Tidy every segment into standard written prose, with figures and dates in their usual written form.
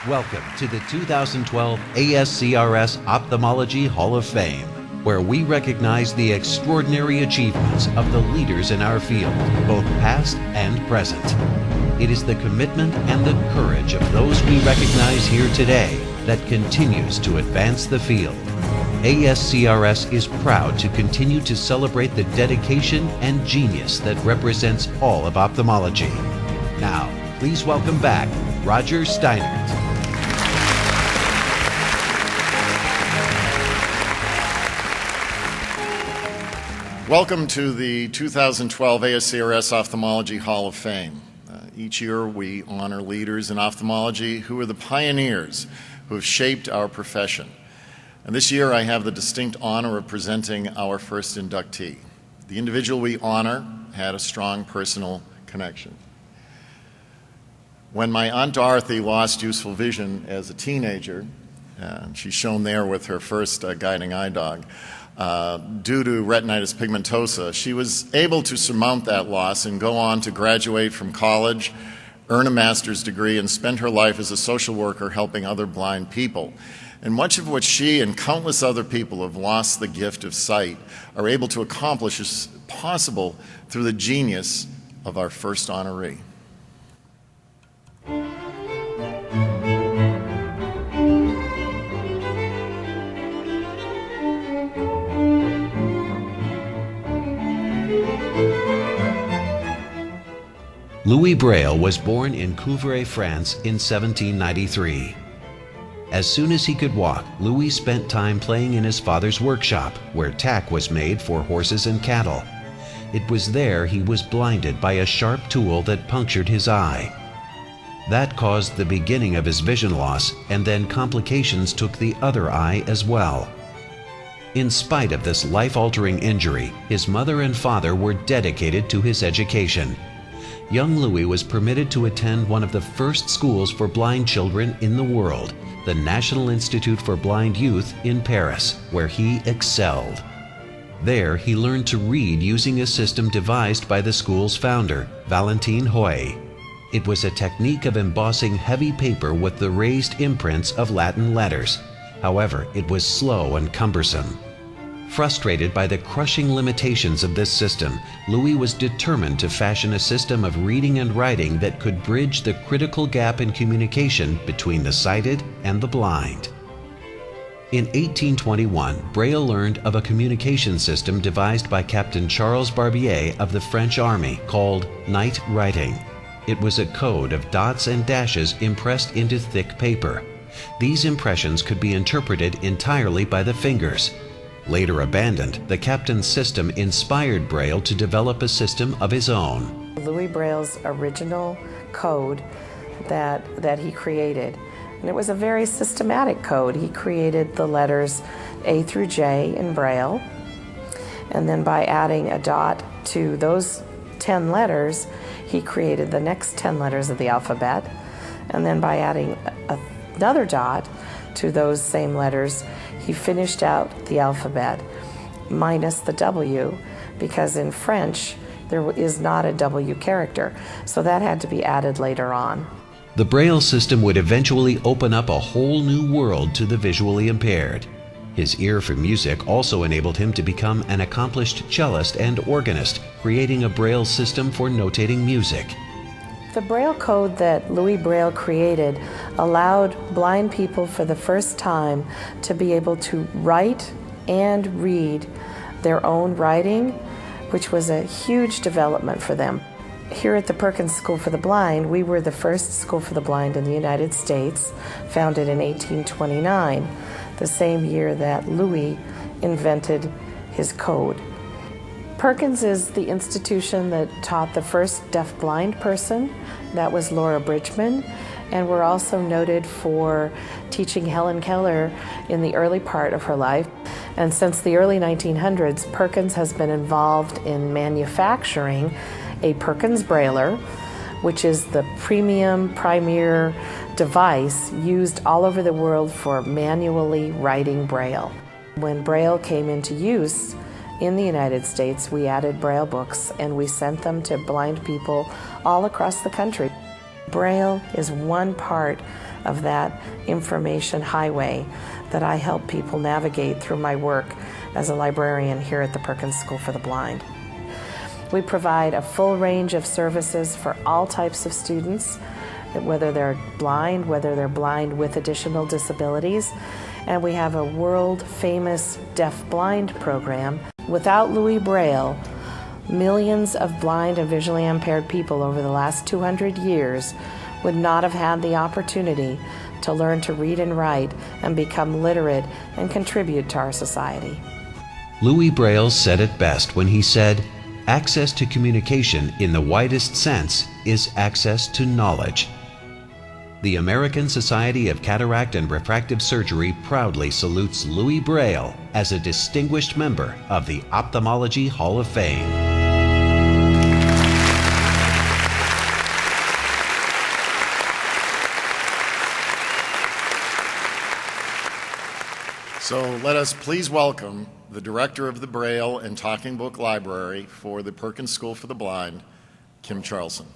Welcome to the 2012 ASCRS Ophthalmology Hall of Fame, where we recognize the extraordinary achievements of the leaders in our field, both past and present. It is the commitment and the courage of those we recognize here today that continues to advance the field. ASCRS is proud to continue to celebrate the dedication and genius that represents all of ophthalmology. Now, please welcome back Roger Steinert. Welcome to the 2012 ASCRS Ophthalmology Hall of Fame. Each year we honor leaders in ophthalmology who are the pioneers who have shaped our profession. And this year I have the distinct honor of presenting our first inductee. The individual we honor had a strong personal connection. When my Aunt Dorothy lost useful vision as a teenager, and she's shown there with her first guiding eye dog, due to retinitis pigmentosa, she was able to surmount that loss and go on to graduate from college, earn a master's degree, and spend her life as a social worker helping other blind people. And much of what she and countless other people who have lost the gift of sight are able to accomplish is possible through the genius of our first honoree. Louis Braille was born in Couvray, France in 1793. As soon as he could walk, Louis spent time playing in his father's workshop, where tack was made for horses and cattle. It was there he was blinded by a sharp tool that punctured his eye. That caused the beginning of his vision loss, and then complications took the other eye as well. In spite of this life-altering injury, his mother and father were dedicated to his education. Young Louis was permitted to attend one of the first schools for blind children in the world, the National Institute for Blind Youth in Paris, where he excelled. There, he learned to read using a system devised by the school's founder, Valentine Hoy. It was a technique of embossing heavy paper with the raised imprints of Latin letters. However, it was slow and cumbersome. Frustrated by the crushing limitations of this system, Louis was determined to fashion a system of reading and writing that could bridge the critical gap in communication between the sighted and the blind. In 1821, Braille learned of a communication system devised by Captain Charles Barbier of the French Army called night writing. It was a code of dots and dashes impressed into thick paper. These impressions could be interpreted entirely by the fingers. Later abandoned, the captain's system inspired Braille to develop a system of his own. Louis Braille's original code that he created, and it was a very systematic code. He created the letters A through J in Braille, and then by adding a dot to those 10 letters, he created the next 10 letters of the alphabet, and then by adding another dot to those same letters, he finished out the alphabet minus the W, because in French there is not a W character, so that had to be added later on. The Braille system would eventually open up a whole new world to the visually impaired. His ear for music also enabled him to become an accomplished cellist and organist, creating a Braille system for notating music. The Braille code that Louis Braille created allowed blind people for the first time to be able to write and read their own writing, which was a huge development for them. Here at the Perkins School for the Blind, we were the first school for the blind in the United States, founded in 1829, the same year that Louis invented his code. Perkins is the institution that taught the first deaf-blind person. That was Laura Bridgman, and we're also noted for teaching Helen Keller in the early part of her life. And since the early 1900s, Perkins has been involved in manufacturing a Perkins Brailler, which is the premier device used all over the world for manually writing Braille. When Braille came into use in the United States, we added Braille books and we sent them to blind people all across the country. Braille is one part of that information highway that I help people navigate through my work as a librarian here at the Perkins School for the Blind. We provide a full range of services for all types of students, whether they're blind, whether they're blind with additional disabilities, and we have a world-famous deaf-blind program. Without Louis Braille, millions of blind and visually impaired people over the last 200 years would not have had the opportunity to learn to read and write and become literate and contribute to our society. Louis Braille said it best when he said, "Access to communication in the widest sense is access to knowledge." The American Society of Cataract and Refractive Surgery proudly salutes Louis Braille as a distinguished member of the Ophthalmology Hall of Fame. So let us please welcome the Director of the Braille and Talking Book Library for the Perkins School for the Blind, Kim Charlson.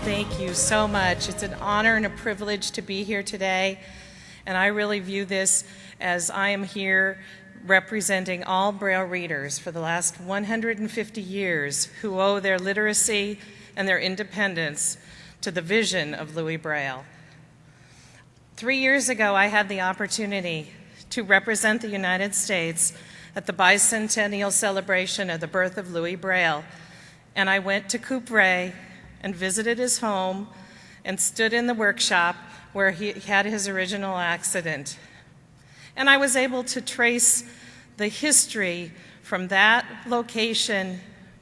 Thank you so much. It's an honor and a privilege to be here today, and I really view this as I am here representing all Braille readers for the last 150 years who owe their literacy and their independence to the vision of Louis Braille. 3 years ago, I had the opportunity to represent the United States at the bicentennial celebration of the birth of Louis Braille, and I went to Coupvray and visited his home and stood in the workshop where he had his original accident. And I was able to trace the history from that location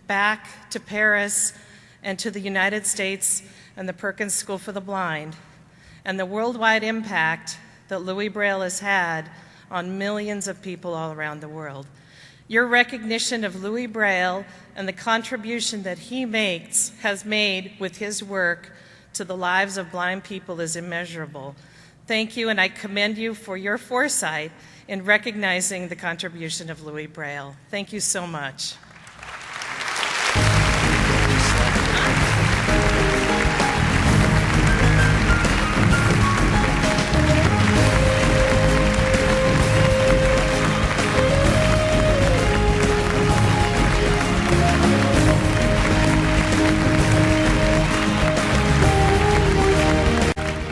back to Paris and to the United States and the Perkins School for the Blind, and the worldwide impact that Louis Braille has had on millions of people all around the world. Your recognition of Louis Braille and the contribution that he has made with his work to the lives of blind people is immeasurable. Thank you, and I commend you for your foresight in recognizing the contribution of Louis Braille. Thank you so much.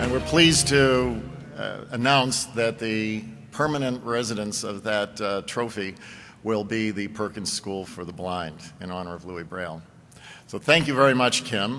And we're pleased to announce that the permanent residence of that trophy will be the Perkins School for the Blind in honor of Louis Braille. So thank you very much, Kim.